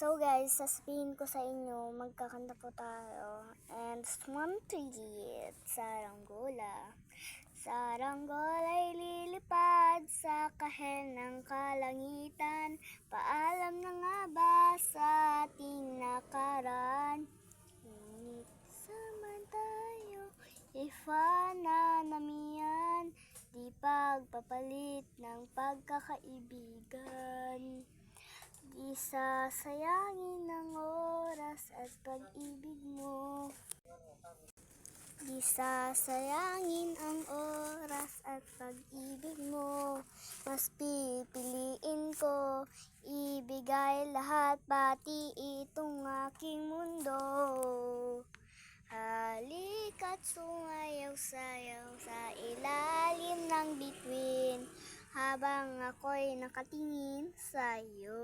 So guys, sasabihin ko sa inyo, magkakanta po tayo. And one, three, saranggola. Saranggola ay lilipad sa kahel ng kalangitan. Paalam na nga ba sa ating nakaraan? Ngunit saman tayo, ifananamian, di pagpapalit ng pagkakaibigan. Di sasayangin ang oras at pag-ibig mo. Di sasayangin ang oras at pag-ibig mo. Mas pipiliin ko, ibigay lahat, pati itong aking mundo. Halika't sumayaw-sayaw sa ilalim ng bituin, habang ako'y nakatingin sa'yo.